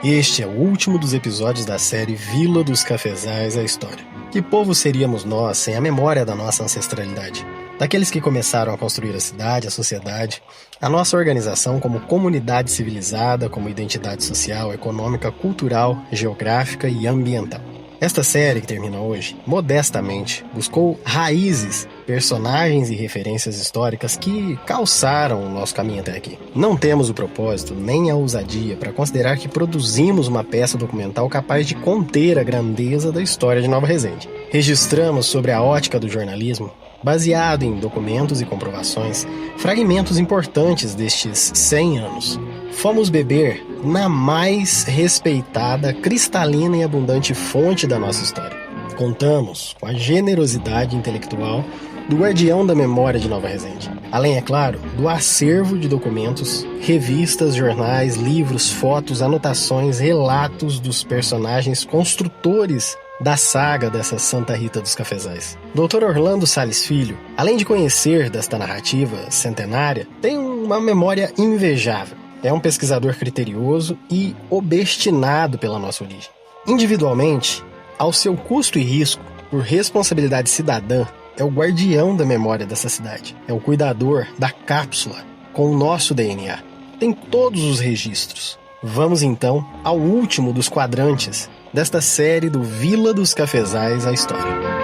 Este é o último dos episódios da série Vila dos Cafezais, a História. Que povo seríamos nós sem a memória da nossa ancestralidade? Daqueles que começaram a construir a cidade, a sociedade, a nossa organização como comunidade civilizada, como identidade social, econômica, cultural, geográfica e ambiental. Esta série, que termina hoje, modestamente, buscou raízes, personagens e referências históricas que calçaram o nosso caminho até aqui. Não temos o propósito nem a ousadia para considerar que produzimos uma peça documental capaz de conter a grandeza da história de Nova Resende. Registramos sobre a ótica do jornalismo, baseado em documentos e comprovações, fragmentos importantes destes 100 anos. Fomos beber na mais respeitada, cristalina e abundante fonte da nossa história. Contamos com a generosidade intelectual do guardião da memória de Nova Resende. Além, é claro, do acervo de documentos, revistas, jornais, livros, fotos, anotações, relatos dos personagens construtores da saga dessa Santa Rita dos Cafezais. Dr. Orlando Salles Filho, além de conhecer desta narrativa centenária, tem uma memória invejável. É um pesquisador criterioso e obstinado pela nossa origem. Individualmente, ao seu custo e risco, por responsabilidade cidadã, é o guardião da memória dessa cidade. É o cuidador da cápsula com o nosso DNA. Tem todos os registros. Vamos então ao último dos quadrantes desta série do Vila dos Cafezais, a História.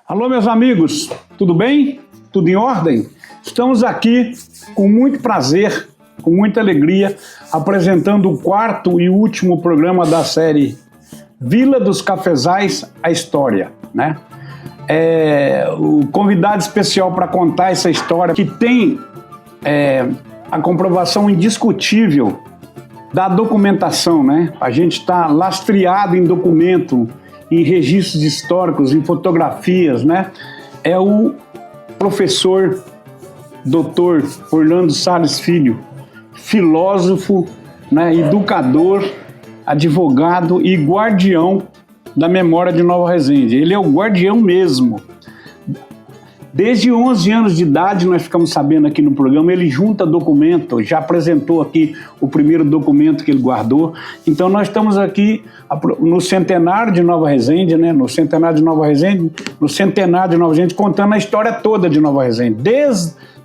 Alô, meus amigos, tudo bem? Tudo em ordem? Estamos aqui com muito prazer, com muita alegria, apresentando o quarto e último programa da série Vila dos Cafezais, a História, né? O convidado especial para contar essa história, que tem a comprovação indiscutível da documentação, né? A gente está lastreado em documento, em registros históricos, em fotografias, né? É o professor Dr. Orlando Salles Filho, filósofo, né, educador, advogado e guardião da memória de Nova Resende. Ele é o guardião mesmo. Desde 11 anos de idade, nós ficamos sabendo aqui no programa, ele junta documento, já apresentou aqui o primeiro documento que ele guardou. Então nós estamos aqui no centenário de Nova Resende, né? No centenário de Nova Resende, contando a história toda de Nova Resende,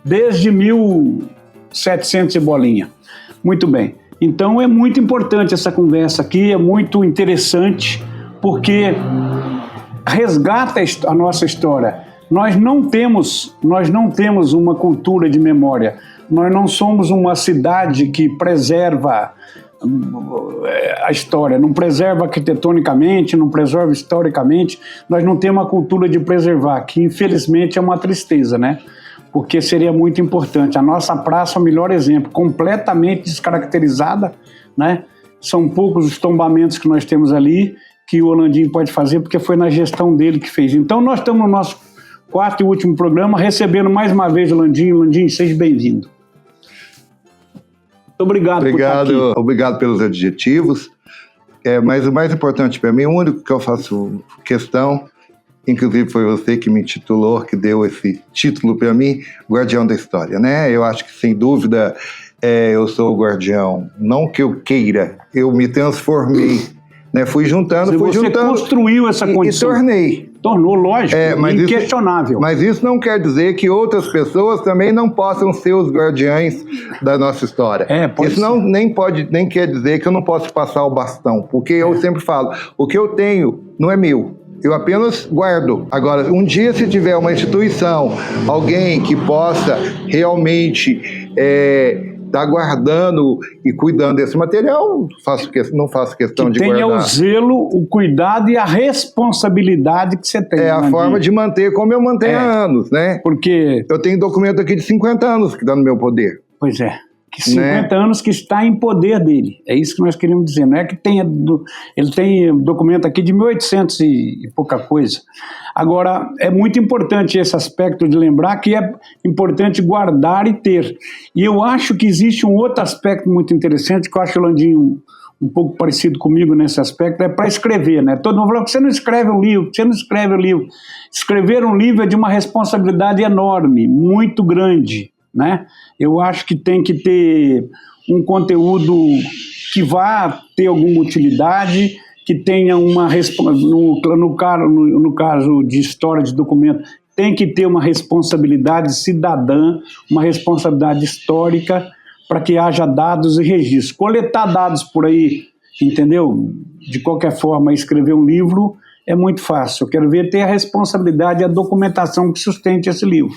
desde 1700 e bolinha. Muito bem. Então é muito importante essa conversa aqui, é muito interessante, porque resgata a nossa história. Nós não temos uma cultura de memória. Nós não somos uma cidade que preserva a história, não preserva arquitetonicamente, não preserva historicamente. Nós não temos uma cultura de preservar, que infelizmente é uma tristeza, né? Porque seria muito importante. A nossa praça é o melhor exemplo, completamente descaracterizada, né? São poucos os tombamentos que nós temos ali, que o Orlandinho pode fazer, porque foi na gestão dele que fez. Então nós estamos no nosso quarto e último programa, recebendo mais uma vez o Landinho. Landinho, seja bem-vindo. Muito obrigado por estar aqui. Obrigado pelos adjetivos. Mas o mais importante para mim, o único que eu faço questão, inclusive foi você que me intitulou, que deu esse título para mim, Guardião da História, né? Eu acho que, sem dúvida, eu sou o guardião. Não que eu queira, eu me transformei, né? Fui juntando. Você construiu essa condição. E tornou, lógico, inquestionável. Mas isso não quer dizer que outras pessoas também não possam ser os guardiães da nossa história. Isso nem quer dizer que eu não posso passar o bastão, porque eu sempre falo, o que eu tenho não é meu. Eu apenas guardo. Agora, um dia, se tiver uma instituição, alguém que possa realmente estar guardando e cuidando desse material, não faço questão de guardar. Que tenha o zelo, o cuidado e a responsabilidade que você tem. É a forma de manter como eu mantenho há anos, né? Porque eu tenho documento aqui de 50 anos que está no meu poder. Pois é. Que 50 anos que está em poder dele. É isso que nós queremos dizer. Não é que tenha... Ele tem documento aqui de 1800 e pouca coisa. Agora, é muito importante esse aspecto de lembrar que é importante guardar e ter. E eu acho que existe um outro aspecto muito interessante, que eu acho o Landinho um pouco parecido comigo nesse aspecto, é para escrever, né? Todo mundo fala que você não escreve um livro, você não escreve um livro. Escrever um livro é de uma responsabilidade enorme, muito grande, né? Eu acho que tem que ter um conteúdo que vá ter alguma utilidade, que tenha uma no caso de história de documento, tem que ter uma responsabilidade cidadã, uma responsabilidade histórica, para que haja dados e registros. Coletar dados por aí, entendeu? De qualquer forma, escrever um livro é muito fácil. Eu quero ver ter a responsabilidade e a documentação que sustente esse livro.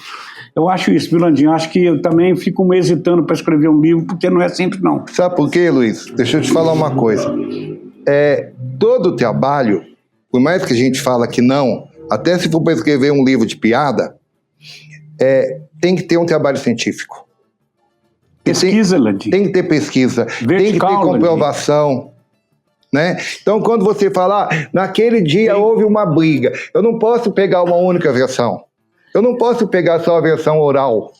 Eu acho isso, Vilandinho. Eu acho que eu também fico meio hesitando para escrever um livro, porque não é simples, não. Sabe por quê, Luiz? Deixa eu te falar uma coisa. Todo trabalho, por mais que a gente fala que não, até se for para escrever um livro de piada, tem que ter um trabalho científico. Pesquisa, Landim. Tem que ter pesquisa, Vertical, tem que ter comprovação. Né? Então, quando você fala, naquele dia houve uma briga, eu não posso pegar uma única versão. Eu não posso pegar só a versão oral.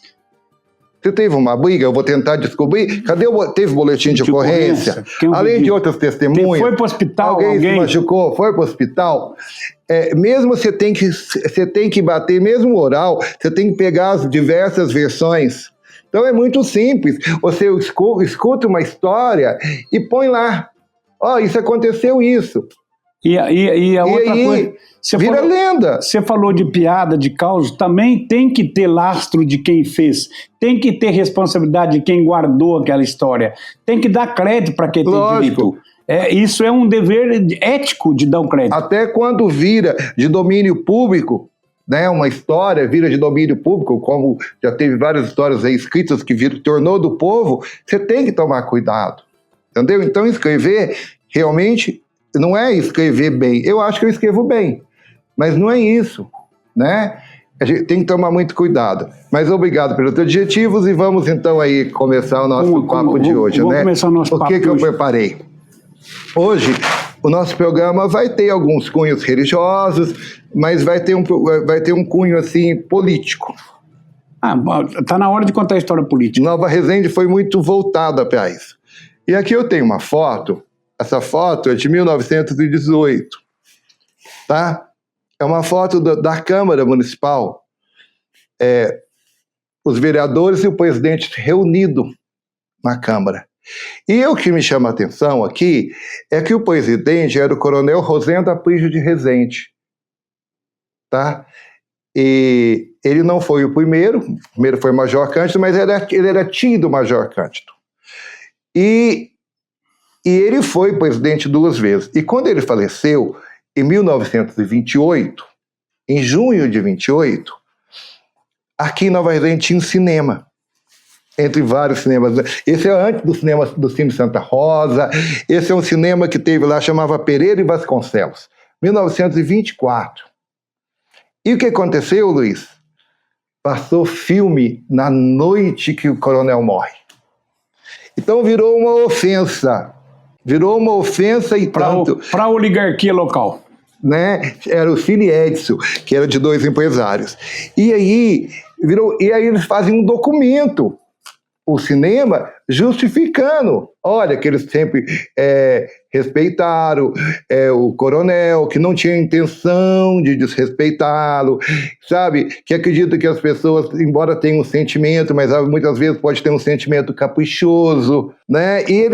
Se teve uma briga, eu vou tentar descobrir. Teve boletim de ocorrência? Além de outras testemunhas. Foi para o hospital? Alguém se machucou? Foi para o hospital? Mesmo você tem que bater, mesmo oral, você tem que pegar as diversas versões. Então é muito simples. Você escuta uma história e põe lá. Isso aconteceu isso. E a outra coisa... Vira lenda. Você falou de piada, de causa, também tem que ter lastro de quem fez, tem que ter responsabilidade de quem guardou aquela história, tem que dar crédito para quem tem direito. Isso é um dever ético de dar o crédito. Até quando vira de domínio público, né, uma história vira de domínio público, como já teve várias histórias aí escritas que tornou do povo, você tem que tomar cuidado. Entendeu? Então escrever realmente não é escrever bem. Eu acho que eu escrevo bem. Mas não é isso, né? A gente tem que tomar muito cuidado. Mas obrigado pelos adjetivos e vamos então aí começar o nosso papo de hoje, né? Vamos começar o nosso papo. O que eu preparei? Hoje, o nosso programa vai ter alguns cunhos religiosos, mas vai ter um cunho, assim, político. Tá na hora de contar a história política. Nova Resende foi muito voltada para isso. E aqui eu tenho uma foto. Essa foto é de 1918, tá? É uma foto da Câmara Municipal, os vereadores e o presidente reunidos na Câmara. E o que me chama a atenção aqui é que o presidente era o coronel Rosendo Aprígio de Resende, tá? E ele não foi o primeiro foi o Major Cândido, mas ele era tio do Major Cândido. E ele foi presidente 2 vezes. E quando ele faleceu, em 1928, em junho de 28, aqui em Nova Resende tinha um cinema, entre vários cinemas. Esse é antes do Cine Santa Rosa, esse é um cinema que teve lá, chamava Pereira e Vasconcelos, 1924. E o que aconteceu, Luiz? Passou filme na noite que o coronel morre. Então virou uma ofensa. Virou uma ofensa e tanto. Para a oligarquia local. Né? Era o Cine Edson, que era de 2 empresários. E aí eles fazem um documento, o cinema, justificando. Olha, que eles sempre respeitaram o coronel, que não tinha intenção de desrespeitá-lo, sabe? Que acredita que as pessoas, embora tenham um sentimento, mas muitas vezes pode ter um sentimento caprichoso, né? E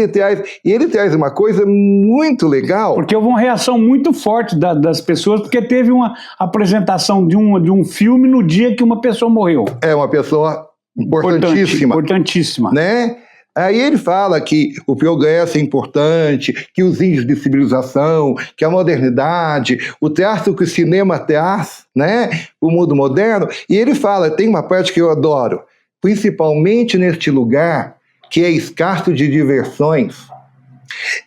ele traz uma coisa muito legal. Porque houve uma reação muito forte das pessoas, porque teve uma apresentação de um filme no dia que uma pessoa morreu. Uma pessoa importantíssima. Importantíssima. Né? Aí ele fala que o progresso é importante, que os índices de civilização, que a modernidade, o traço que o cinema traz, né? O mundo moderno. E ele fala, tem uma parte que eu adoro, principalmente neste lugar que é escasso de diversões,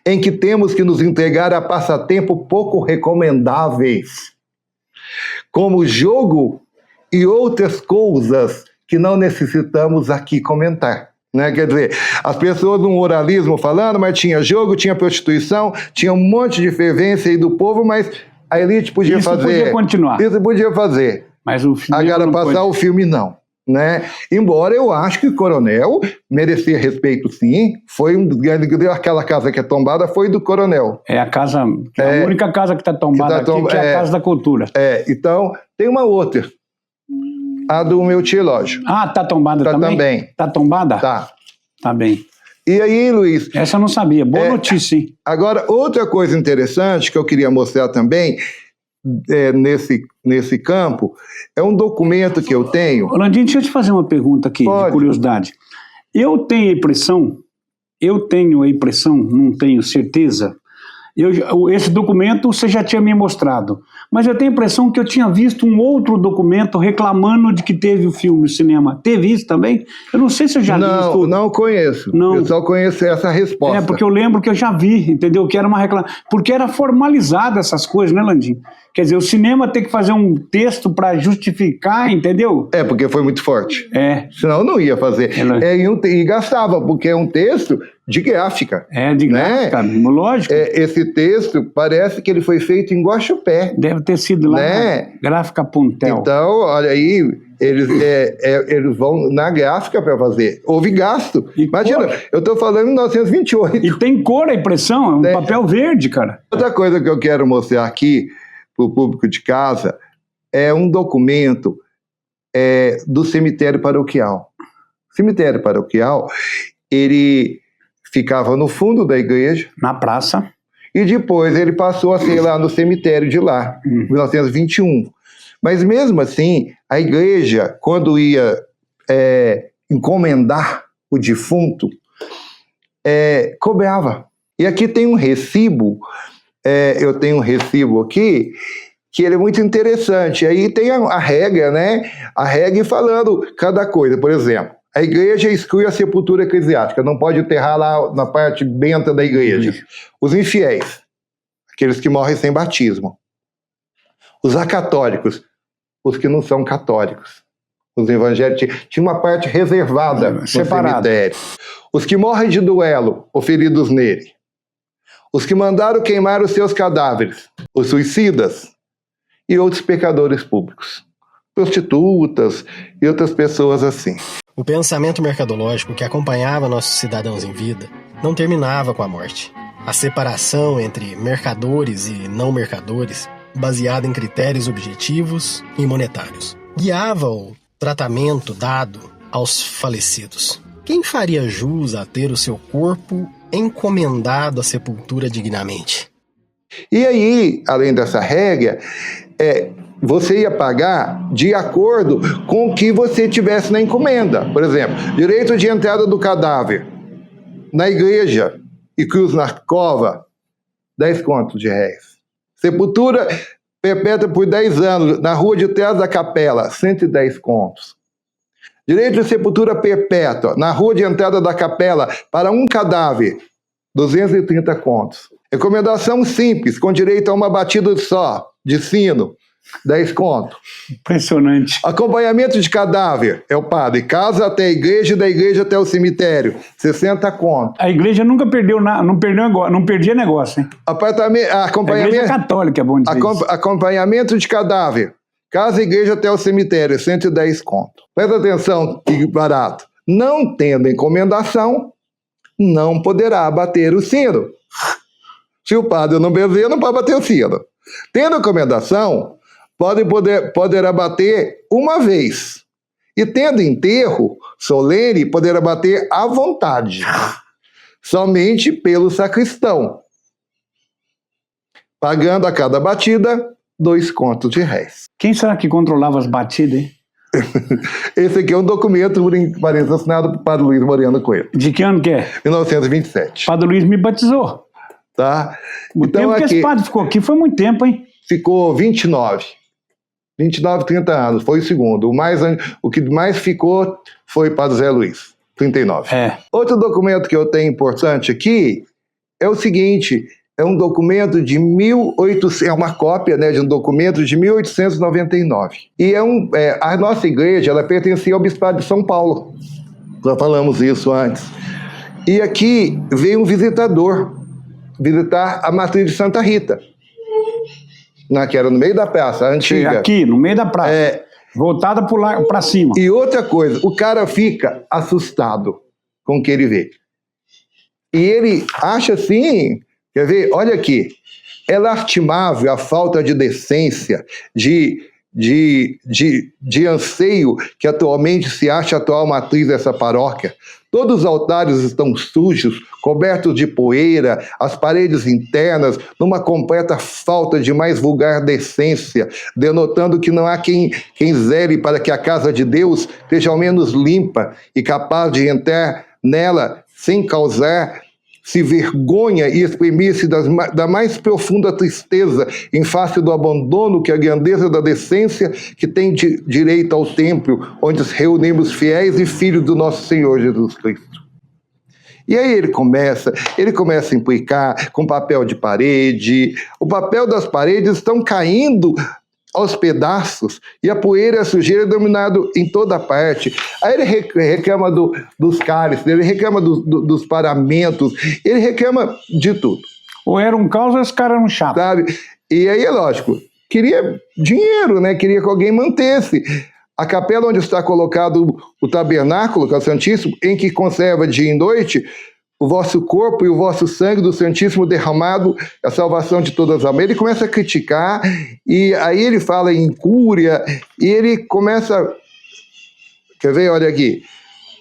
em que temos que nos entregar a passatempo pouco recomendáveis, como jogo e outras coisas que não necessitamos aqui comentar. Né? Quer dizer, as pessoas num oralismo falando, mas tinha jogo, tinha prostituição, tinha um monte de fervência aí do povo, mas a elite podia fazer. Isso podia continuar. Isso podia fazer. Mas o filme agora passar o filme, não. né? Embora eu acho que o coronel merecia respeito, sim. Foi aquela casa que é tombada, foi do coronel. É a casa, a única casa que está tombada aqui, que é a Casa da Cultura. Então, tem uma outra. A do meu tio Lógio. Ah, tá tombada também? Tá tombada? Tá. Tá bem. E aí, Luiz... Essa eu não sabia. Boa notícia, hein? Agora, outra coisa interessante que eu queria mostrar também, nesse campo, é um documento que eu tenho... Rolandinho, deixa eu te fazer uma pergunta aqui, de curiosidade. Eu tenho a impressão, não tenho certeza... esse documento você já tinha me mostrado, mas eu tenho a impressão que eu tinha visto um outro documento reclamando de que teve o filme no cinema. Teve isso também? Eu não sei se eu já vi isso. Não conheço. Não. Eu só conheço essa resposta. Porque eu lembro que eu já vi, entendeu? Que era uma reclamação. Porque era formalizada essas coisas, né, Landim? Quer dizer, o cinema tem que fazer um texto para justificar, entendeu? Porque foi muito forte. Senão não ia fazer. E gastava, porque é um texto de gráfica. De gráfica, lógico. Esse texto parece que ele foi feito em Guaxupé. Deve ter sido lá na Gráfica Puntel. Então, olha aí, eles vão na gráfica para fazer. Houve gasto. Imagina, eu estou falando em 1928. E tem cor a impressão, é um papel verde, cara. Outra coisa que eu quero mostrar aqui para o público de casa é um documento do cemitério paroquial. O cemitério paroquial, ele ficava no fundo da igreja. Na praça. E depois ele passou a ser lá no cemitério de lá, em 1921. Mas mesmo assim, a igreja, quando ia encomendar o defunto, cobrava. E aqui tem um recibo, eu tenho um recibo aqui, que ele é muito interessante. Aí tem a regra, né? A regra falando cada coisa. Por exemplo, a igreja exclui a sepultura eclesiástica, não pode enterrar lá na parte benta da igreja. Os infiéis, aqueles que morrem sem batismo. Os acatólicos, os que não são católicos. Os evangélicos tinha uma parte reservada no cemitério. Os que morrem de duelo, ou feridos nele. Os que mandaram queimar os seus cadáveres. Os suicidas e outros pecadores públicos. Prostitutas e outras pessoas assim. O pensamento mercadológico que acompanhava nossos cidadãos em vida não terminava com a morte. A separação entre mercadores e não mercadores, baseada em critérios objetivos e monetários, guiava o tratamento dado aos falecidos. Quem faria jus a ter o seu corpo encomendado à sepultura dignamente? E aí, além dessa regra, você ia pagar de acordo com o que você tivesse na encomenda. Por exemplo, direito de entrada do cadáver na igreja e cruz na cova, 10 contos de réis. Sepultura perpétua por 10 anos na rua de trás da capela, 110 contos. Direito de sepultura perpétua na rua de entrada da capela para um cadáver, 230 contos. Recomendação simples, com direito a uma batida só, de sino, 10 contos. Impressionante. Acompanhamento de cadáver, é o padre. Casa até a igreja e da igreja até o cemitério, 60 contos. A igreja nunca perdeu nada, não perdia negócio, hein? Acompanhamento, a igreja católica é bom dizer isso. Acompanhamento de cadáver. Casa e igreja até o cemitério, 110 contos. Presta atenção, que barato. Não tendo encomendação, não poderá bater o sino. Se o padre não beber, não pode bater o sino. Tendo encomendação, poderá bater uma vez. E tendo enterro solene, poderá bater à vontade. Somente pelo sacristão. Pagando a cada batida 2 contos de réis. Quem será que controlava as batidas, hein? Esse aqui é um documento, parece, assinado por Padre Luiz Moreno Coelho. De que ano que é? 1927. Padre Luiz me batizou. Tá? O tempo que esse padre ficou aqui foi muito tempo, hein? Ficou 29, 30 anos, foi o segundo. O que mais ficou foi Padre Zé Luiz, 39. Outro documento que eu tenho importante aqui é o seguinte, é um documento de 1800, é uma cópia, né, de um documento de 1899. E a nossa igreja, ela pertencia ao Bispado de São Paulo. Já falamos isso antes. E aqui veio um visitador visitar a matriz de Santa Rita, que era no meio da praça, a antiga. Aqui, no meio da praça. Voltada para cima. E outra coisa, o cara fica assustado com o que ele vê. E ele acha assim, quer ver? Olha aqui, é lastimável a falta de decência, de anseio que atualmente se acha a atual matriz dessa paróquia. Todos os altares estão sujos, cobertos de poeira, as paredes internas numa completa falta de mais vulgar decência, denotando que não há quem zele para que a casa de Deus seja ao menos limpa e capaz de entrar nela sem causar-se vergonha e exprimir-se da mais profunda tristeza em face do abandono que a grandeza da decência que tem direito ao templo, onde se reunimos fiéis e filhos do nosso Senhor Jesus Cristo. E aí ele começa a implicar com papel de parede, o papel das paredes estão caindo aos pedaços, e a poeira e a sujeira dominado em toda parte. Aí ele reclama dos cálices, ele reclama dos paramentos, ele reclama de tudo. Ou era um caos ou esse cara era um chato. Sabe? E aí é lógico, queria dinheiro, né? Queria que alguém mantesse. A capela onde está colocado o tabernáculo, que é o Santíssimo, em que conserva dia e noite o vosso corpo e o vosso sangue do Santíssimo derramado, a salvação de todas as almas. Ele começa a criticar, e aí ele fala em incúria, e ele começa, quer ver, olha aqui,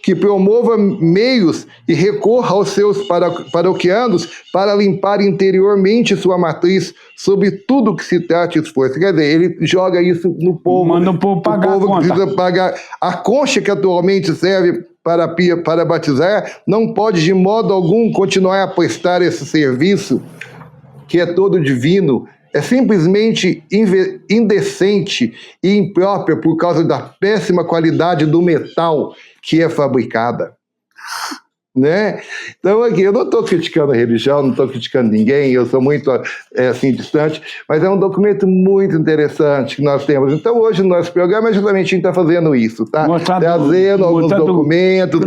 que promova meios e recorra aos seus paroquianos para limpar interiormente sua matriz, sobre tudo que se trate de esforço. Quer dizer, ele joga isso no povo. Manda o povo pagar o povo a conta. precisa pagar. A concha que atualmente serve para batizar não pode de modo algum continuar a prestar esse serviço, que é todo divino. É simplesmente indecente e imprópria por causa da péssima qualidade do metal que é fabricada, né? Então aqui, eu não estou criticando a religião, não estou criticando ninguém, eu sou muito assim, distante, mas é um documento muito interessante que nós temos. Então hoje no nosso programa justamente a gente está fazendo isso, tá? Trazendo alguns documentos,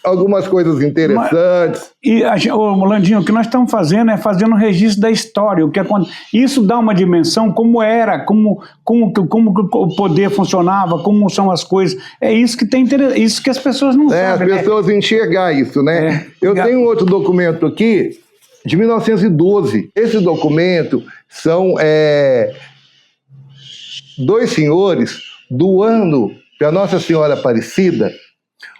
algumas coisas interessantes. Landinho, o que nós estamos fazendo é fazendo um registro da história, o que isso dá uma dimensão, como era, como o poder funcionava, como são as coisas. É isso que tem isso que as pessoas não sabem. As pessoas enxergar isso, né? Eu tenho outro documento aqui, de 1912. Esse documento são dois senhores doando para Nossa Senhora Aparecida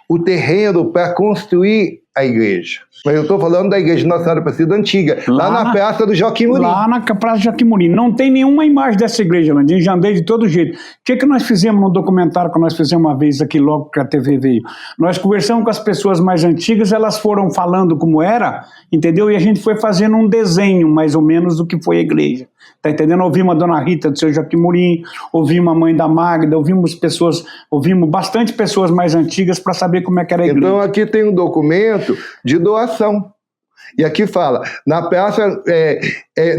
o terreno para construir a igreja. Mas eu estou falando da igreja de Nossa Senhora Aparecida antiga, lá na Praça do Joaquim Murim. Lá na Praça do Joaquim Murim. Não tem nenhuma imagem dessa igreja, Landinho, já andei de todo jeito. O que nós fizemos no documentário que nós fizemos uma vez aqui, logo que a TV veio? Nós conversamos com as pessoas mais antigas, elas foram falando como era, entendeu? E a gente foi fazendo um desenho, mais ou menos, do que foi a igreja. Tá entendendo? Ouvimos a Dona Rita do seu Joaquim Murim, ouvimos a mãe da Magda, ouvimos bastante pessoas mais antigas para saber como é que era a igreja. Então aqui tem um documento de doação. E aqui fala, na praça,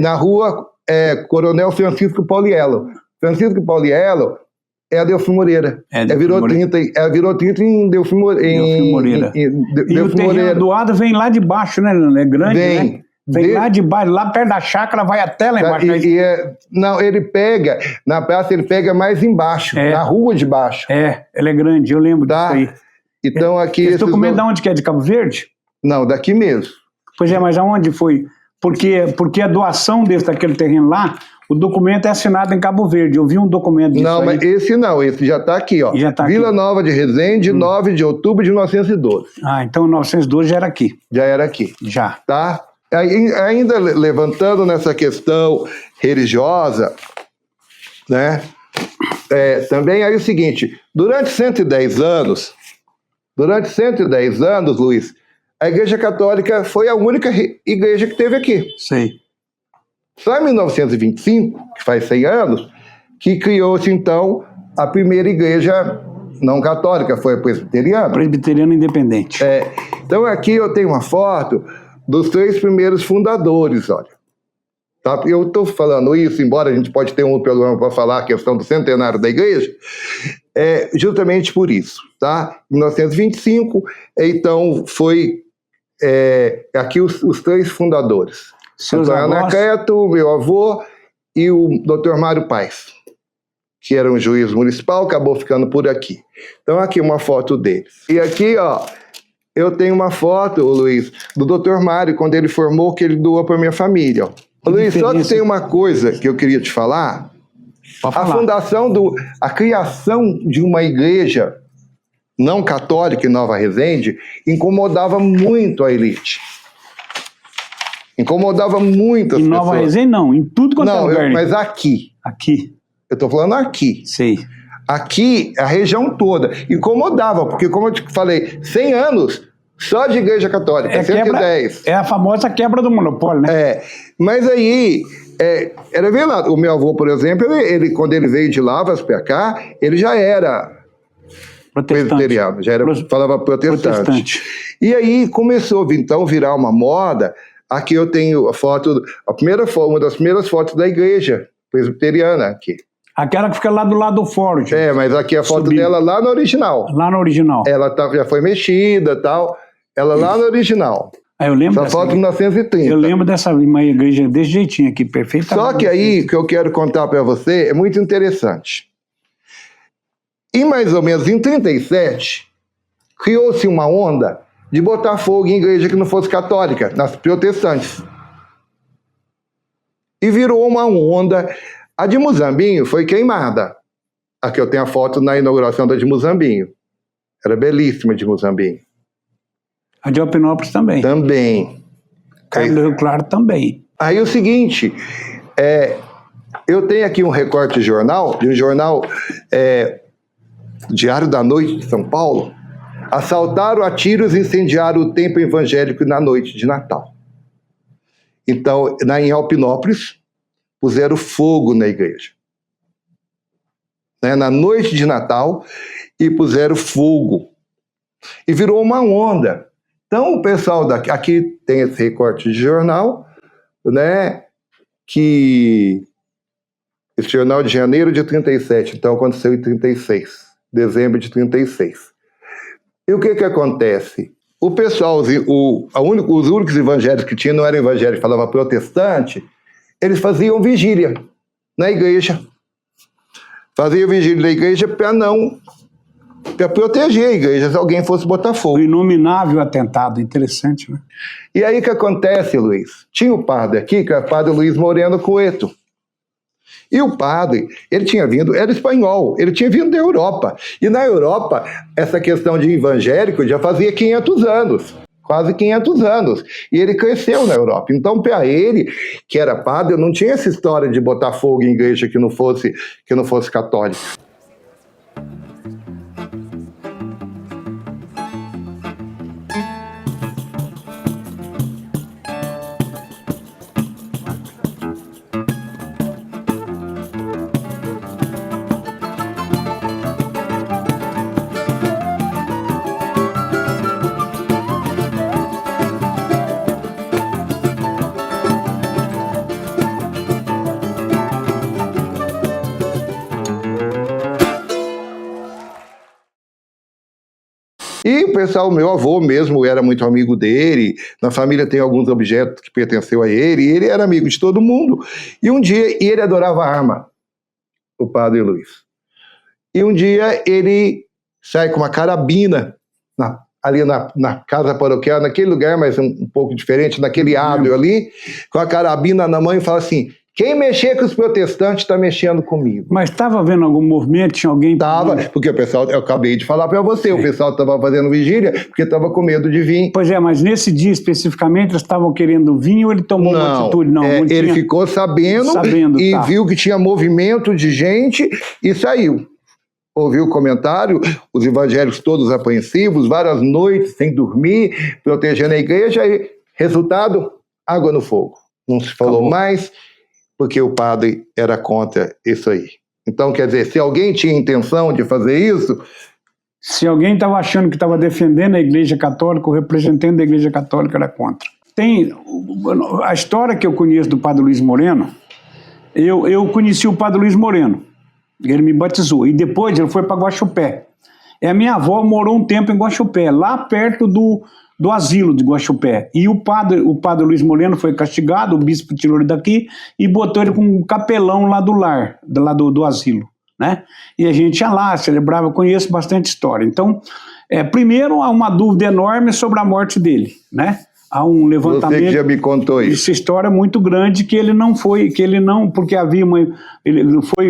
na rua Coronel Francisco Pauliello. Francisco Pauliello é a Delfim Moreira. Virou 30 em Delfim Moreira. E o terreno doado vem lá de baixo, né? É grande, né? Vem lá de baixo, lá perto da chácara, vai até lá embaixo. Não, ele pega, na praça ele pega mais embaixo, na rua de baixo. Ele é grande, eu lembro disso aí. Então aqui... Esse documento de onde que é? De Cabo Verde? Não, daqui mesmo. Pois é, mas aonde foi? Porque a doação daquele terreno lá, o documento é assinado em Cabo Verde. Eu vi um documento disso. Não, mas esse já está aqui, ó. Vila Nova de Resende, 9 de outubro de 1912. Ah, então 1912 já era aqui. Já era aqui. Já. Tá? Ainda levantando nessa questão religiosa, né? Também aí o seguinte, durante 110 anos, Luiz, a Igreja Católica foi a única igreja que teve aqui. Sei. Só em 1925, que faz 100 anos, que criou-se, então, a primeira igreja não católica, foi a presbiteriana. Presbiteriana independente. Então aqui eu tenho uma foto dos 3 primeiros fundadores, olha. Tá? Eu estou falando isso, embora a gente pode ter um programa para falar a questão do centenário da igreja, justamente por isso, tá? Em 1925, então, foi aqui os 3 fundadores. Antônio Anacleto, meu avô, e o Dr. Mário Paes, que era um juiz municipal, acabou ficando por aqui. Então aqui uma foto deles. E aqui, ó, eu tenho uma foto, Luiz, do Dr. Mário, quando ele formou, que ele doou para minha família. Ó. Luiz, só que tem uma coisa que eu queria te falar. A fundação, a criação de uma igreja não católica em Nova Resende incomodava muito a elite. Incomodava muito as pessoas. Em Nova Resende não, em tudo quanto é lugar. Mas aqui. Aqui. Eu estou falando aqui. Sei. Aqui, a região toda. Incomodava, porque como eu te falei, 100 anos só de igreja católica, 110. É a famosa quebra do monopólio, né? Mas aí, era velado. O meu avô, por exemplo, ele quando ele veio de Lavras para cá, ele já era presbiteriano, falava protestante. E aí começou, então, virar uma moda. Aqui eu tenho a foto, uma das primeiras fotos da igreja presbiteriana aqui. Aquela que fica lá do lado do fórum. Mas aqui a foto dela lá no original. Lá no original. Ela já foi mexida e tal. Ela lá no original. Eu lembro essa foto de 1930. Eu lembro dessa uma igreja desse jeitinho aqui, perfeitamente. Só que aí, o que eu quero contar para você é muito interessante. E mais ou menos em 37, criou-se uma onda de botar fogo em igreja que não fosse católica, nas protestantes. E virou uma onda. A de Muzambinho foi queimada. Aqui eu tenho a foto na inauguração da de Muzambinho. Era belíssima de Muzambinho. A de Alpinópolis também. Também. Carmo do Rio Claro também. Aí o seguinte, eu tenho aqui um recorte de um jornal Diário da Noite de São Paulo. Assaltaram a tiros e incendiaram o templo evangélico na noite de Natal. Então, em Alpinópolis, puseram fogo na igreja. Na noite de Natal, e puseram fogo. E virou uma onda. Então, o pessoal daqui... Aqui tem esse recorte de jornal, né? Que... Esse jornal de janeiro de 37, então aconteceu em 36. Dezembro de 36. E o que acontece? O pessoal, os únicos evangélicos que tinham não eram evangélicos, falava protestante, eles faziam vigília na igreja. Faziam vigília na igreja para proteger a igreja se alguém fosse botar fogo. O inominável atentado, interessante, né? E aí o que acontece, Luiz? Tinha o padre aqui, que era o padre Luiz Moreno Cueto. E o padre, ele tinha vindo, era espanhol, ele tinha vindo da Europa. E na Europa, essa questão de evangélico já fazia 500 anos, quase 500 anos. E ele cresceu na Europa. Então, para ele, que era padre, não tinha essa história de botar fogo em igreja que não fosse católica. E o pessoal, meu avô mesmo era muito amigo dele, na família tem alguns objetos que pertenceu a ele, e ele era amigo de todo mundo. E um dia, ele adorava arma, o padre Luiz. E um dia ele sai com uma carabina ali na casa paroquial, naquele lugar, mas um pouco diferente, naquele ádrio ali, com a carabina na mão e fala assim: quem mexer com os protestantes está mexendo comigo. Mas estava vendo algum movimento? Tinha alguém... Estava, porque o pessoal, eu acabei de falar para você, o pessoal estava fazendo vigília porque estava com medo de vir. Pois é, mas nesse dia especificamente eles estavam querendo vir ou ele tomou uma atitude? Não, ele ficou sabendo e viu que tinha movimento de gente e saiu. Ouviu o comentário, os evangélicos todos apreensivos, várias noites sem dormir, protegendo a igreja, e resultado, água no fogo. Não se falou mais, porque o padre era contra isso aí. Então, quer dizer, se alguém tinha intenção de fazer isso... Se alguém estava achando que estava defendendo a Igreja Católica, o representante da Igreja Católica era contra. Tem a história que eu conheço do padre Luiz Moreno, eu conheci o padre Luiz Moreno, ele me batizou, e depois ele foi para Guaxupé. A minha avó morou um tempo em Guaxupé, lá perto do asilo de Guaxupé. E o padre Luiz Moreno foi castigado, o bispo tirou ele daqui e botou ele com um capelão lá do lar, lá do asilo. né? E a gente ia lá, celebrava, eu conheço bastante história. Então, primeiro há uma dúvida enorme sobre a morte dele, né? Há um levantamento. Você que já me contou isso. Essa história muito grande porque havia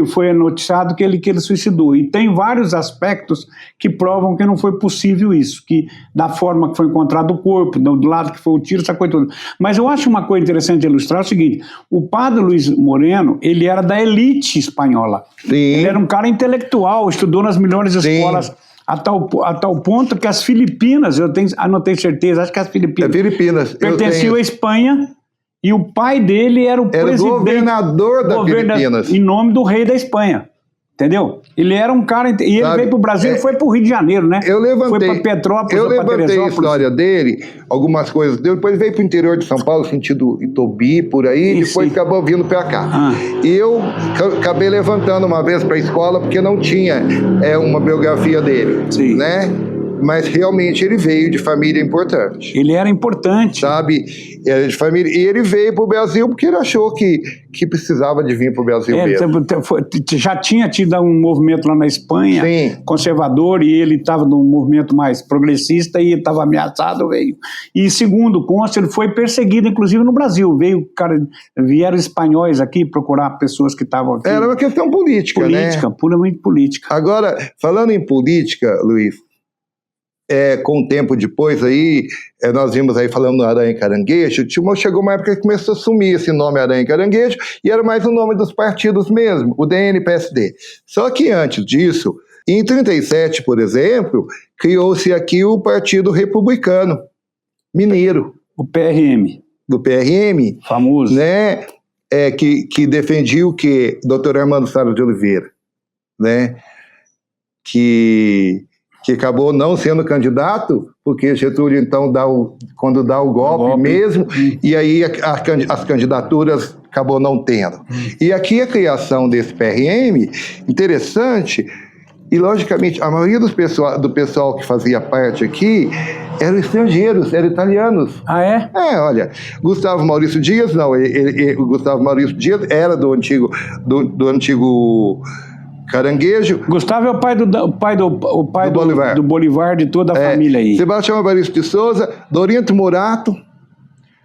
foi noticiado que ele suicidou. E tem vários aspectos que provam que não foi possível isso, que da forma que foi encontrado o corpo, do lado que foi o tiro, essa coisa toda. Mas eu acho uma coisa interessante de ilustrar o seguinte: o padre Luiz Moreno, ele era da elite espanhola. Sim. Ele era um cara intelectual, estudou nas melhores escolas. A tal ponto que as Filipinas, não tenho certeza, acho que as Filipinas pertenciam à Espanha, e o pai dele era o presidente, governador da Filipinas. Em nome do rei da Espanha. Entendeu? Ele era um cara... E ele veio para o Brasil e foi para o Rio de Janeiro, né? Foi para Petrópolis, eu levantei a história dele, algumas coisas dele, depois veio para o interior de São Paulo, sentido Itobi, por aí, e depois acabou vindo para cá. E eu acabei levantando uma vez para a escola, porque não tinha uma biografia dele, né? Mas realmente ele veio de família importante. Ele era importante. Sabe? Era de família. E ele veio para o Brasil porque ele achou que precisava de vir para o Brasil mesmo. Já tinha tido um movimento lá na Espanha, sim, conservador, e ele estava num movimento mais progressista e estava ameaçado, veio. E segundo consta, ele foi perseguido, inclusive no Brasil. Vieram espanhóis aqui procurar pessoas que estavam aqui. Era uma questão política, né? Política, puramente política. Agora, falando em política, Luiz, com o tempo depois aí, nós vimos aí falando no Aranha Caranguejo, chegou uma época que começou a sumir esse nome Aranha Caranguejo, e era mais o nome dos partidos mesmo, o DN, PSD. Só que antes disso, em 1937, por exemplo, criou-se aqui o Partido Republicano Mineiro. O PRM. Do PRM. Famoso. Né? Que defendia o quê? Dr. Armando Salles de Oliveira, né? Que acabou não sendo candidato, porque Getúlio, então, quando dá o golpe mesmo, e aí as candidaturas acabou não tendo. E aqui a criação desse PRM, interessante, e logicamente a maioria do pessoal que fazia parte aqui eram estrangeiros, eram italianos. Ah, é? Olha, Gustavo Maurício Dias, não, o Gustavo Maurício Dias era do antigo Caranguejo. Gustavo é o pai do Bolivar, de toda a família aí. Sebastião Evaristo de Souza, Dorinto Murato,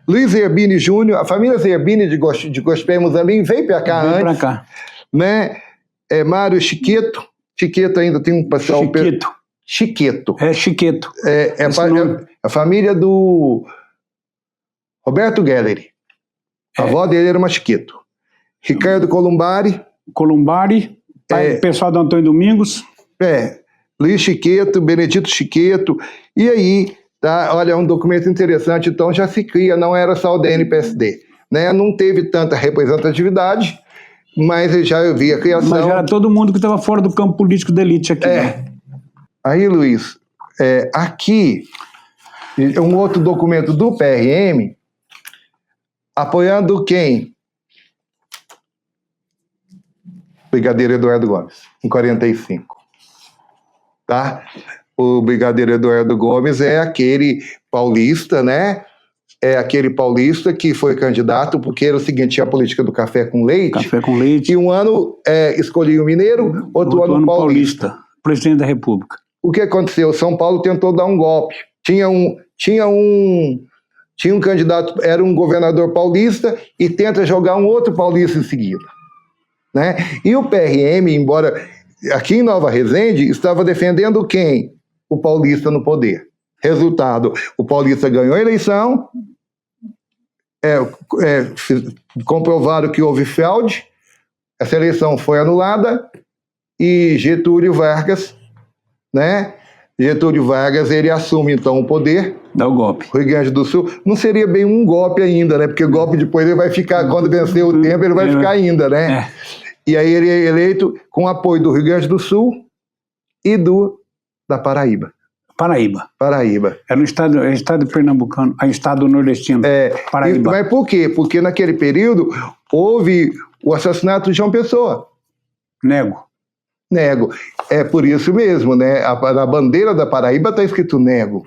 Luiz Zerbini Júnior, a família Zerbini de Gospé, Moçambique, veio para cá antes. Veio para cá. Né? Mário Chiqueto. Chiqueto ainda tem um pessoal... Chiqueto. Chiqueto. A família do Roberto Gelleri. A avó dele era uma Chiqueto. Ricardo Columbari. Pessoal do Antônio Domingos. Luiz Chiqueto, Benedito Chiqueto. E aí, olha, é um documento interessante, então já se cria, não era só o DN-PSD. Né? Não teve tanta representatividade, mas já havia a criação. Mas era todo mundo que estava fora do campo político da elite aqui. Né? Aí, Luiz, aqui, um outro documento do PRM, apoiando quem? Brigadeiro Eduardo Gomes, em 45. Tá? O Brigadeiro Eduardo Gomes é aquele paulista, né? É aquele paulista que foi candidato, porque era o seguinte, tinha a política do café com leite. Café com leite. E um ano escolhia o mineiro, outro ano paulista. Presidente da República. O que aconteceu? São Paulo tentou dar um golpe. Tinha um candidato, era um governador paulista, e tenta jogar um outro paulista em seguida. Né? E o PRM, embora aqui em Nova Resende, estava defendendo quem? O paulista no poder. Resultado, o paulista ganhou a eleição, comprovaram que houve fraude, essa eleição foi anulada, e Getúlio Vargas, né? Getúlio Vargas, ele assume então o poder. Dá o golpe. Rio Grande do Sul. Não seria bem um golpe ainda, né? Porque o golpe depois ele vai ficar, quando vencer o tempo, ele vai ficar ainda, né? E aí ele é eleito com apoio do Rio Grande do Sul e da Paraíba. Paraíba. Era no estado pernambucano, estado nordestino. Paraíba. Mas por quê? Porque naquele período houve o assassinato de João Pessoa. Nego. É por isso mesmo, né? Na bandeira da Paraíba está escrito Nego.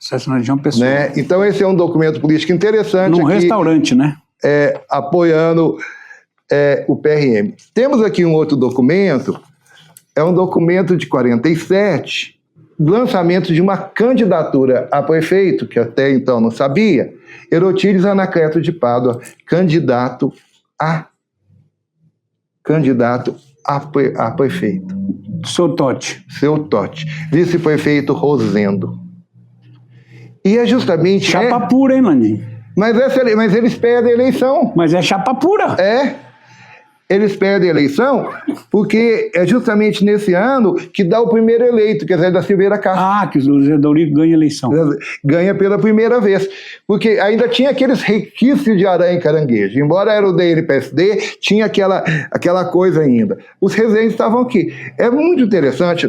Assassinato de João Pessoa. Né? Então esse é um documento político interessante. Num restaurante, né? Apoiando o PRM. Temos aqui um outro documento, é um documento de 47, lançamento de uma candidatura a prefeito, que até então não sabia, Herotílides Anacleto de Pádua, candidato a prefeito. Seu Totti. Vice-prefeito Rosendo. E é justamente... Chapa pura, hein, Landim? Mas eles perdem a eleição. Mas é chapa pura. Eles perdem a eleição porque é justamente nesse ano que dá o primeiro eleito, que é Zé da Silveira Castro. Que o Zé Dorico ganha a eleição. Ganha pela primeira vez. Porque ainda tinha aqueles requisitos de aranha e caranguejo. Embora era o DN-PSD, tinha aquela coisa ainda. Os Resendes estavam aqui. É muito interessante.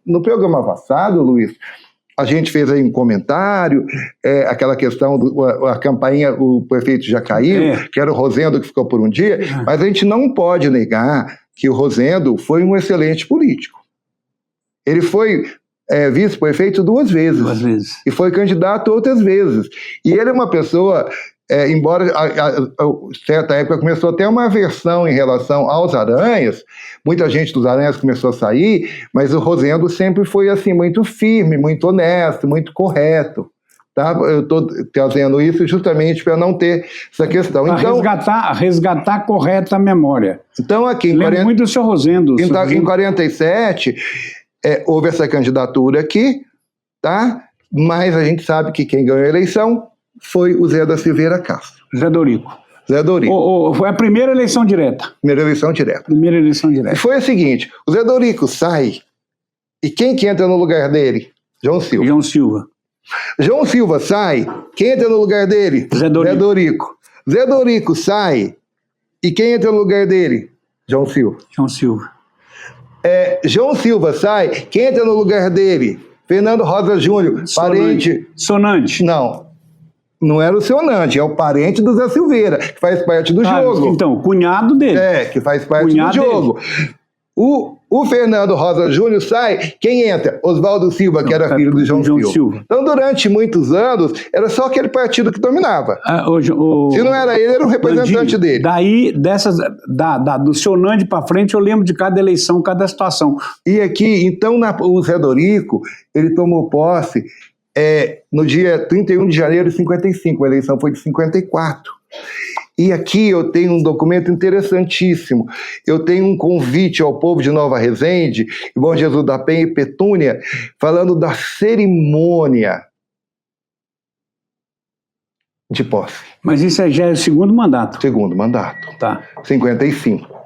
No programa passado, Luiz, a gente fez aí um comentário, aquela questão, a campainha, o prefeito já caiu, que era o Rosendo que ficou por um dia, mas a gente não pode negar que o Rosendo foi um excelente político. Ele foi vice-prefeito 2 vezes. 2 vezes. E foi candidato outras vezes. E ele é uma pessoa... embora certa época começou até uma aversão em relação aos aranhas, muita gente dos aranhas começou a sair, mas o Rosendo sempre foi assim, muito firme, muito honesto, muito correto. Tá? Eu estou trazendo isso justamente para não ter essa questão. Então, resgatar correta a memória. Então, aqui lembro muito do seu Rosendo. Em 47, houve essa candidatura aqui, tá? Mas a gente sabe que quem ganhou a eleição foi o Zé da Silveira Castro. Zé Dorico. Foi a primeira eleição direta. Primeira eleição direta. E foi o seguinte, o Zé Dorico sai, e quem que entra no lugar dele? João Silva. João Silva sai, quem entra no lugar dele? Zé Dorico. Zé Dorico sai, e quem entra no lugar dele? João Silva. João Silva sai, quem entra no lugar dele? Fernando Rosa Júnior, parente... Sonante. Não era o Sonante, é o parente do Zé Silveira, que faz parte do jogo. Então, cunhado dele. Que faz parte do jogo. O Fernando Rosa Júnior sai, quem entra? Oswaldo Silva, que era filho do João Silva. Então, durante muitos anos, era só aquele partido que dominava. Se não era ele, era o representante dele. Daí, do Sonante para frente, eu lembro de cada eleição, cada situação. E aqui, então, o Zé Dorico, ele tomou posse no dia 31 de janeiro de 55, a eleição foi de 54. E aqui eu tenho um documento interessantíssimo. Eu tenho um convite ao povo de Nova Resende, Bom Jesus da Penha e Petúnia, falando da cerimônia de posse. Mas isso já é o segundo mandato? Segundo mandato. Tá. 55.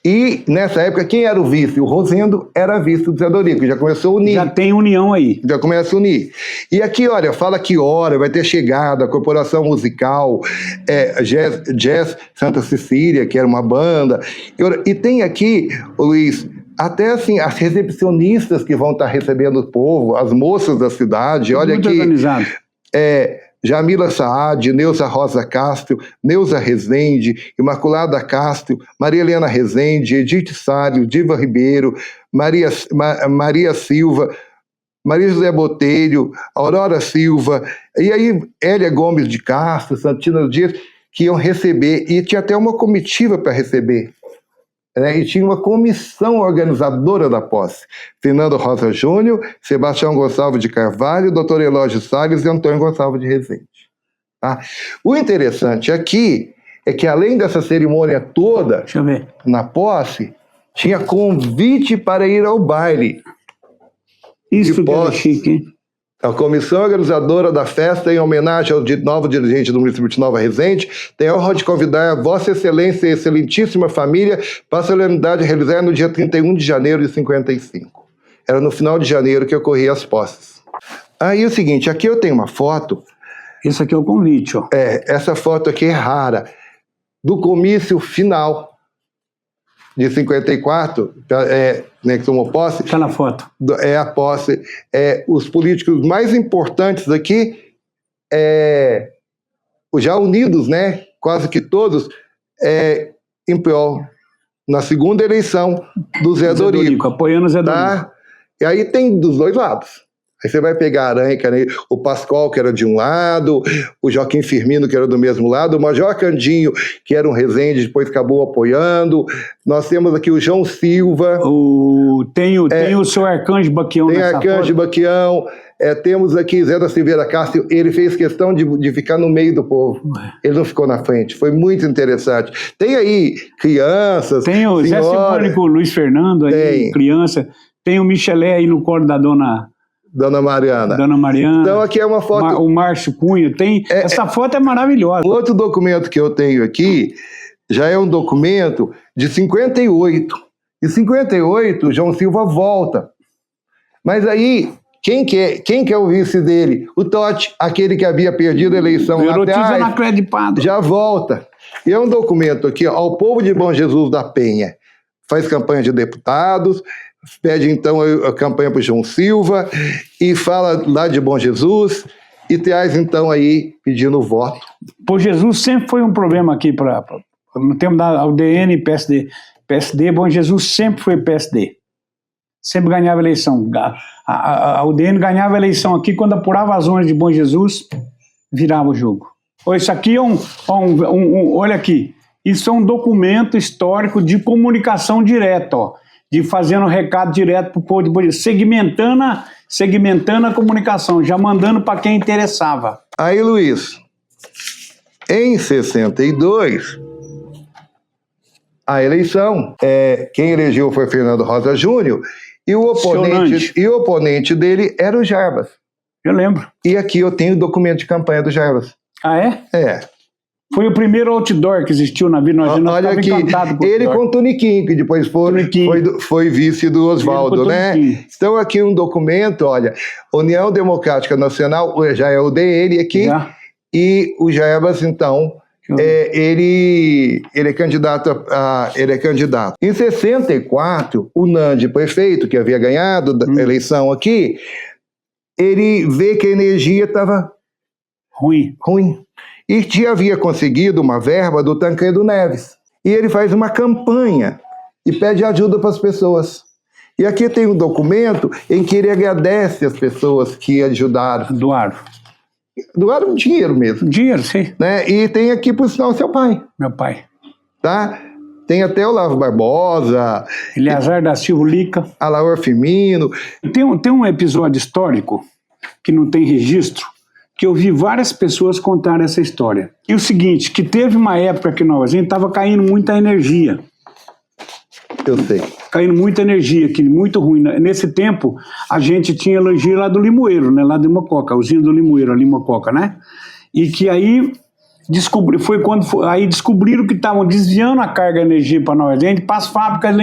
E nessa época, quem era o vice? O Rosendo era vice do Zé Dorico, já começou a unir. Já tem união aí. Já começa a unir. E aqui, olha, fala que hora vai ter chegado a Corporação Musical, Jazz Santa Cecília, que era uma banda. E tem aqui, Luiz, até assim, as recepcionistas que vão estar recebendo o povo, as moças da cidade, olha aqui. Muito organizado. Jamila Saad, Neuza Rosa Castro, Neuza Rezende, Imaculada Castro, Maria Helena Rezende, Edith Salles, Diva Ribeiro, Maria Silva, Maria José Botelho, Aurora Silva, e aí Hélia Gomes de Castro, Santina Dias, que iam receber, e tinha até uma comitiva para receber. E tinha uma comissão organizadora da posse. Fernando Rosa Júnior, Sebastião Gonçalves de Carvalho, Dr. Elógio Salles e Antônio Gonçalves de Rezende. Tá? O interessante aqui é que, além dessa cerimônia toda, na posse, tinha convite para ir ao baile. Isso que é chique, hein? A comissão organizadora da festa, em homenagem ao novo dirigente do município de Nova Resende, tem a honra de convidar a Vossa Excelência e Excelentíssima Família para a solenidade realizada no dia 31 de janeiro de 55. Era no final de janeiro que ocorria as posses. Aí o seguinte, aqui eu tenho uma foto. Isso aqui é o convite, ó. Essa foto aqui é rara, do comício final de 54, que tomou posse. Está na foto. A posse. Os políticos mais importantes aqui, já unidos, né, quase que todos, em prol, na segunda eleição do Zé Dorico. Apoiando o Zé Dorico. Tá? E aí tem dos dois lados. Aí você vai pegar a Aranha, que era o Pascoal, que era de um lado, o Joaquim Firmino, que era do mesmo lado, o Major Candinho, que era um Resende, depois acabou apoiando. Nós temos aqui o João Silva. Tem o seu Arcanjo Baquião nessa foto. Tem Arcanjo Baquião. Temos aqui Zé da Silveira Castro. Ele fez questão de ficar no meio do povo. Ele não ficou na frente. Foi muito interessante. Tem aí crianças. Tem o Zé Simônico, Luiz Fernando, aí, criança. Tem o Michelé aí no coro da Dona Mariana. Então aqui é uma foto... O Márcio Cunha. Essa foto é maravilhosa. Um outro documento que eu tenho aqui já é um documento de 58. Em 58, João Silva volta. Mas aí, quem que é o vice dele? O Totti, aquele que havia perdido a eleição lá atrás, já volta. E é um documento aqui, ó, ao povo de Bom Jesus da Penha. Faz campanha de deputados, pede então a campanha para o João Silva e fala lá de Bom Jesus e traz então aí pedindo voto. Bom Jesus sempre foi um problema aqui no tempo da UDN e PSD. Bom Jesus sempre foi PSD. Sempre ganhava eleição. A UDN ganhava eleição aqui quando apurava as zonas de Bom Jesus, virava o jogo. Isso aqui é olha aqui, isso é um documento histórico de comunicação direta, ó. De fazendo recado direto para o povo de Bom Jesus, segmentando a comunicação, já mandando para quem interessava. Aí, Luiz, em 62, a eleição, quem elegeu foi Fernando Rosa Júnior, e o oponente dele era o Jarbas. Eu lembro. E aqui eu tenho o documento de campanha do Jarbas. Ah, é? É. Foi o primeiro outdoor que existiu na vida. Olha aqui, ele com o Toniquinho, que depois foi vice do Oswaldo, né? Então aqui um documento, olha, União Democrática Nacional, já é o DN aqui, e o Jarbas, então, ele é candidato. Em 64, o Nandi, prefeito, que havia ganhado a eleição aqui, ele vê que a energia estava ruim. E havia conseguido uma verba do Tancredo Neves. E ele faz uma campanha e pede ajuda para as pessoas. E aqui tem um documento em que ele agradece as pessoas que ajudaram. Doaram dinheiro mesmo. Dinheiro, sim. Né? E tem aqui, por sinal, seu pai. Meu pai. Tá? Tem até o Lavo Barbosa. Eleazar da Silva Lica. Alaor Firmino. Tem um episódio histórico que não tem registro, que eu vi várias pessoas contar essa história. E o seguinte, que teve uma época que a gente estava caindo muita energia. Eu sei. Caindo muita energia, que muito ruim. Nesse tempo, a gente tinha energia lá do Limoeiro, né? Lá de Mococa, a usina do Limoeiro, ali em Mococa, né? E que aí descobriram que estavam desviando a carga de energia para nós. A gente para as fábricas,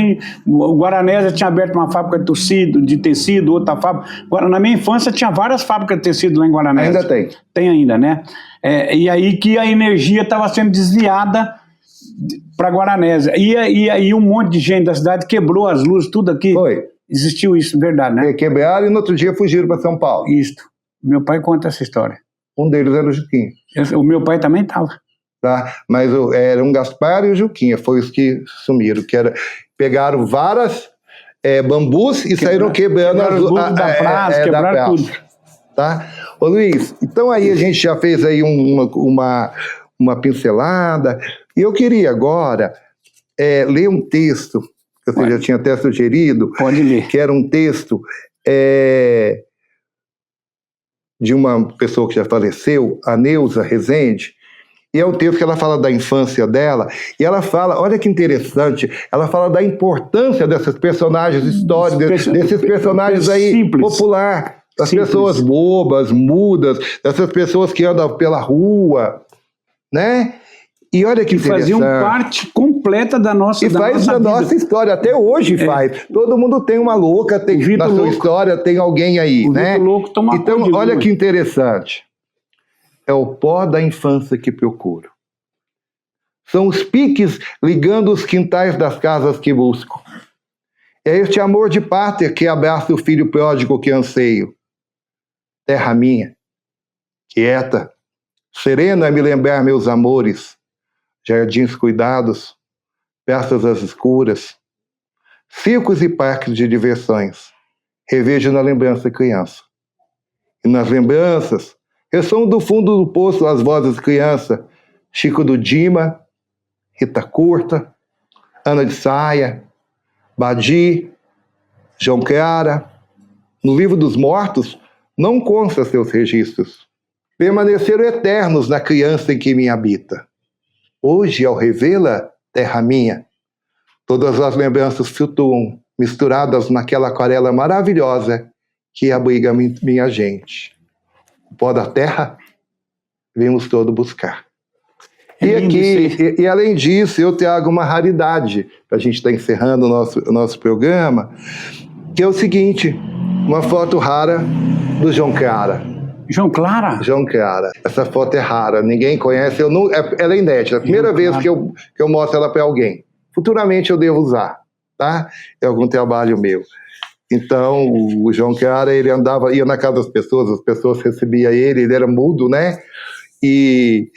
o Guaranésia tinha aberto uma fábrica de tecido, outra fábrica. Agora, na minha infância tinha várias fábricas de tecido lá em Guaranésia. Ainda tem. Tem ainda, né? E aí que a energia estava sendo desviada para Guaranésia. E aí um monte de gente da cidade quebrou as luzes, tudo aqui. Foi. Existiu isso, verdade, né? Quebraram e no outro dia fugiram para São Paulo. Isso. Meu pai conta essa história. Um deles era o Juquinha. O meu pai também estava. Tá? Mas era um Gaspar e o Juquinha, foi os que sumiram. Pegaram varas, bambus e saíram quebrando as luzes da praça, quebraram tudo. Tá? Ô Luiz, então aí a gente já fez aí uma pincelada. E eu queria agora ler um texto, que você já tinha até sugerido. Pode ler. Que era um texto de uma pessoa que já faleceu, a Neuza Rezende, e é um texto que ela fala da infância dela, e ela fala, olha que interessante, ela fala da importância desses personagens históricos, desses personagens aí simples, popular, das pessoas bobas, mudas, dessas pessoas que andam pela rua, né? E olha que interessante. Faziam parte completa da nossa vida. E faz a nossa história, até hoje faz. Todo mundo tem uma louca, na sua história tem alguém aí, né? Então, olha que interessante. É o pó da infância que procuro. São os piques ligando os quintais das casas que busco. É este amor de pátria que abraça o filho pródigo que anseio. Terra minha, quieta, serena é me lembrar meus amores, jardins cuidados, praças às escuras, circos e parques de diversões. Revejo na lembrança criança, E nas lembranças, ressoam do fundo do poço as vozes de criança. Chico do Dima, Rita Curta, Ana de Saia, Badi, João Creara. No livro dos mortos, não consta seus registros. Permaneceram eternos na criança em que me habita. Hoje, ao revê-la, terra minha, todas as lembranças flutuam, misturadas naquela aquarela maravilhosa que abriga minha gente. O pó da terra, vimos todo buscar. E além disso, eu trago uma raridade, para a gente estar encerrando o nosso programa, que é o seguinte, uma foto rara do João Creara. João Clara? João Creara. Essa foto é rara, ninguém conhece, ela é inédita. É a primeira vez que eu mostro ela para alguém. Futuramente eu devo usar, tá? É algum trabalho meu. Então, o João Creara, ele ia na casa das pessoas, as pessoas recebiam ele era mudo, né? E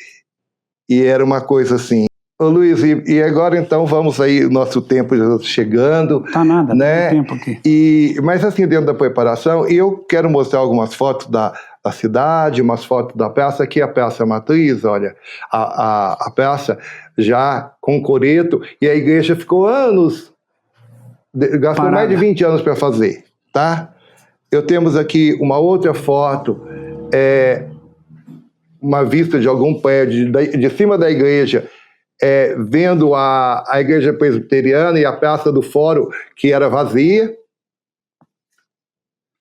era uma coisa assim. Ô Luiz, e agora então vamos aí, o nosso tempo já chegando. Tá nada, né? Tem tempo aqui. Mas assim, dentro da preparação, eu quero mostrar algumas fotos da cidade, umas fotos da praça. Aqui é a Praça Matriz, olha, a praça já com coreto, e a igreja ficou anos, gastou parada. Mais de 20 anos para fazer, tá? Temos aqui uma outra foto, uma vista de algum prédio de cima da igreja, vendo a igreja presbiteriana e a Praça do Fórum, que era vazia.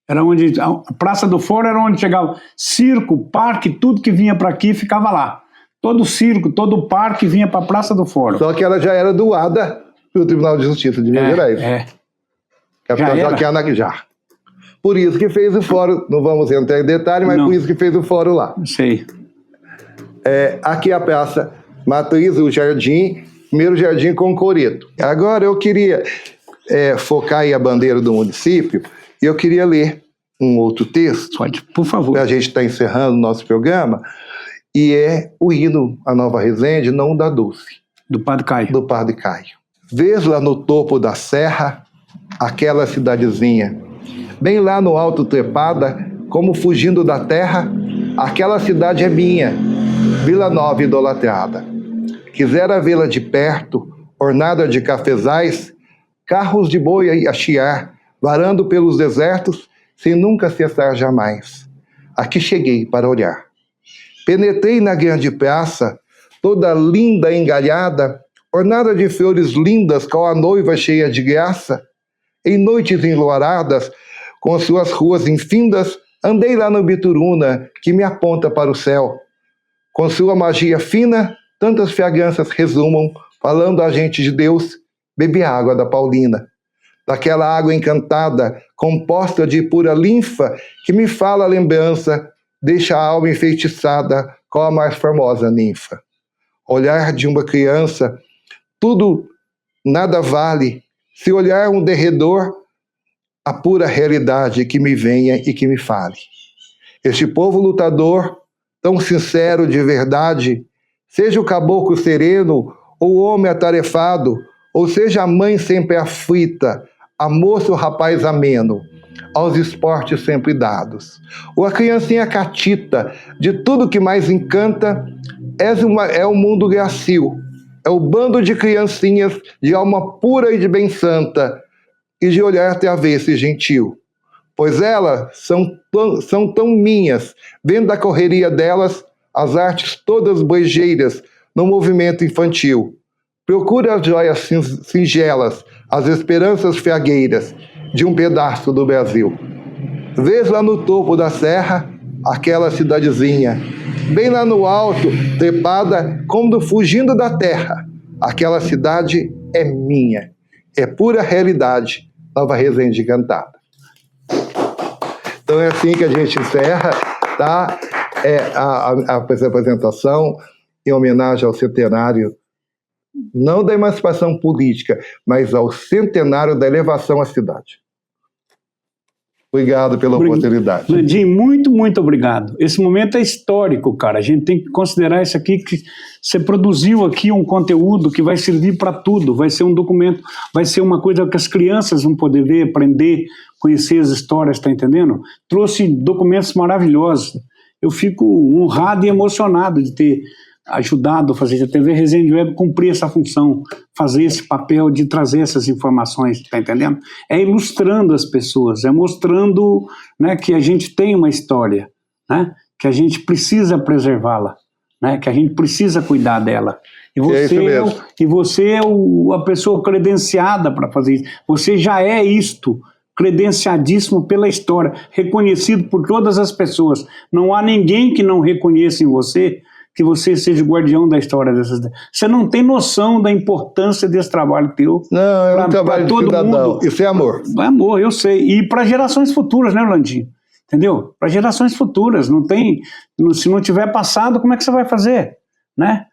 Era onde a Praça do Fórum era onde chegava circo, parque, tudo que vinha para aqui ficava lá. Todo o circo, todo o parque vinha para a Praça do Fórum. Só que ela já era doada pelo Tribunal de Justiça de Minas Gerais. Capital já. Por isso que fez o fórum, não vamos entrar em detalhe, mas por isso que fez o fórum lá. Sei. Aqui a Praça Matriz, o jardim, primeiro jardim com coreto. Agora eu queria focar aí a bandeira do município, e eu queria ler um outro texto. Pode, por favor. A gente está encerrando o nosso programa, e é o hino à Nova Resende, Não Dá Doce. Do Padre Caio. Do Padre Caio. Vês lá no topo da serra, aquela cidadezinha, bem lá no alto trepada, como fugindo da terra, aquela cidade é minha, Vila Nova idolatrada. Quisera vê-la de perto, ornada de cafezais, carros de boi a chiar, varando pelos desertos, sem nunca cessar jamais. Aqui cheguei para olhar. Penetrei na grande praça, toda linda engalhada, ornada de flores lindas, qual a noiva cheia de graça. Em noites enluaradas, com suas ruas infindas, andei lá no Bituruna, que me aponta para o céu. Com sua magia fina, tantas fragrâncias resumam, falando a gente de Deus, bebi a água da Paulina. Daquela água encantada, composta de pura linfa, que me fala a lembrança, deixa a alma enfeitiçada com a mais formosa ninfa. Olhar de uma criança, tudo nada vale, se olhar um derredor, a pura realidade que me venha e que me fale. Este povo lutador, tão sincero de verdade, seja o caboclo sereno, ou o homem atarefado, ou seja a mãe sempre aflita, a moça ou rapaz ameno, aos esportes sempre dados, ou a criancinha catita, de tudo que mais encanta, é o mundo gracil, é o bando de criancinhas de alma pura e de bem santa, e de olhar travesso e gentil, pois elas são tão minhas, vendo a correria delas, as artes todas boejeiras, no movimento infantil. Procura as joias singelas, as esperanças fiagueiras de um pedaço do Brasil. Vês lá no topo da serra, aquela cidadezinha, bem lá no alto, trepada, como fugindo da terra. Aquela cidade é minha, é pura realidade, Nova Resende Encantada. Então é assim que a gente encerra, tá? A apresentação em homenagem ao centenário, não da emancipação política, mas ao centenário da elevação à cidade. Obrigado pela oportunidade. Landim, muito, muito obrigado. Esse momento é histórico, cara. A gente tem que considerar isso aqui, que você produziu aqui um conteúdo que vai servir para tudo. Vai ser um documento, vai ser uma coisa que as crianças vão poder ver, aprender conhecer as histórias, tá entendendo? Trouxe documentos maravilhosos. Eu fico honrado e emocionado de ter ajudado a fazer a TV Resende Web cumprir essa função, fazer esse papel de trazer essas informações, tá entendendo? É ilustrando as pessoas, é mostrando, né, que a gente tem uma história, né, que a gente precisa preservá-la, né, que a gente precisa cuidar dela. E você é a pessoa credenciada para fazer isso. Você já é isto, credenciadíssimo pela história, reconhecido por todas as pessoas. Não há ninguém que não reconheça em você que você seja o guardião da história dessas. Você não tem noção da importância desse trabalho teu. Não, é um trabalho de cidadão. Isso é amor. É amor, eu sei. E para gerações futuras, né, Landinho? Entendeu? Para gerações futuras. Não tem, se não tiver passado, como é que você vai fazer? Né?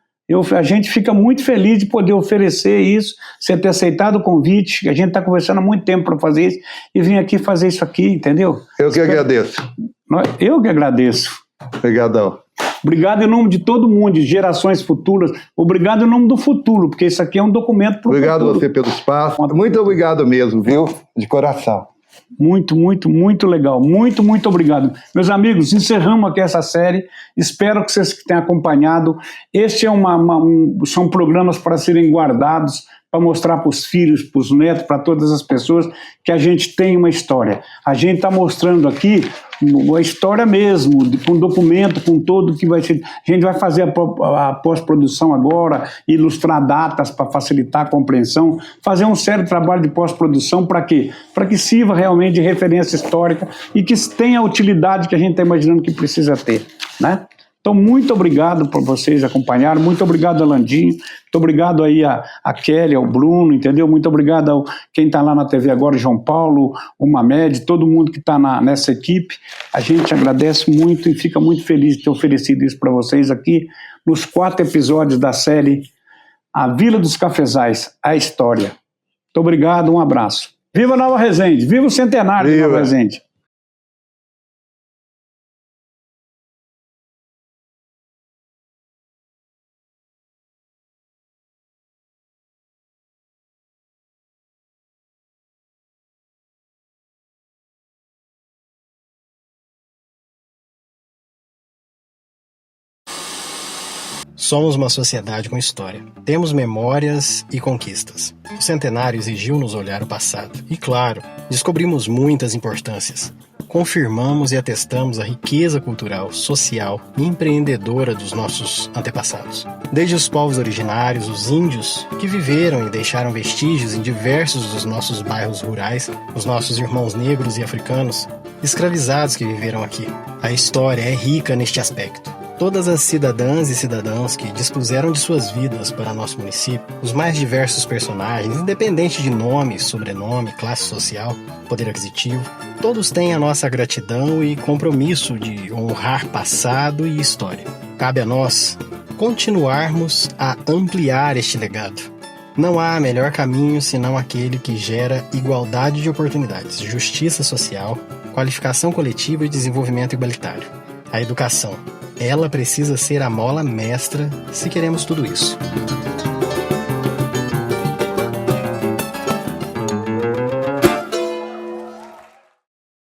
A gente fica muito feliz de poder oferecer isso, você ter aceitado o convite. A gente está conversando há muito tempo para fazer isso e vim aqui fazer isso aqui, entendeu? Eu que agradeço. Eu que agradeço. Obrigadão. Obrigado em nome de todo mundo, de gerações futuras. Obrigado em nome do futuro, porque isso aqui é um documento para o futuro. Obrigado você pelo espaço. Muito obrigado mesmo, viu? De coração. Muito, muito, muito legal. Muito, muito obrigado. Meus amigos, encerramos aqui essa série. Espero que vocês tenham acompanhado. Este é são programas para serem guardados, para mostrar para os filhos, para os netos, para todas as pessoas que a gente tem uma história. A gente está mostrando aqui a história mesmo, com documento, com tudo que vai ser. A gente vai fazer a pós-produção agora, ilustrar datas para facilitar a compreensão, fazer um sério trabalho de pós-produção para quê? Para que sirva realmente de referência histórica e que tenha a utilidade que a gente está imaginando que precisa ter, né? Então, muito obrigado por vocês acompanharem, muito obrigado a Landinho, muito obrigado aí a Kelly, ao Bruno, entendeu? Muito obrigado a quem está lá na TV agora, João Paulo, o Mamed, todo mundo que está nessa equipe. A gente agradece muito e fica muito feliz de ter oferecido isso para vocês aqui nos 4 episódios da série A Vila dos Cafezais, a História. Muito obrigado, um abraço. Viva Nova Resende, viva o centenário de Nova Resende. Somos uma sociedade com história. Temos memórias e conquistas. O centenário exigiu-nos olhar o passado. E, claro, descobrimos muitas importâncias. Confirmamos e atestamos a riqueza cultural, social e empreendedora dos nossos antepassados. Desde os povos originários, os índios, que viveram e deixaram vestígios em diversos dos nossos bairros rurais, os nossos irmãos negros e africanos, escravizados que viveram aqui. A história é rica neste aspecto. Todas as cidadãs e cidadãos que dispuseram de suas vidas para nosso município, os mais diversos personagens, independente de nome, sobrenome, classe social, poder aquisitivo, todos têm a nossa gratidão e compromisso de honrar passado e história. Cabe a nós continuarmos a ampliar este legado. Não há melhor caminho senão aquele que gera igualdade de oportunidades, justiça social, qualificação coletiva e desenvolvimento igualitário. A educação. Ela precisa ser a mola mestra se queremos tudo isso.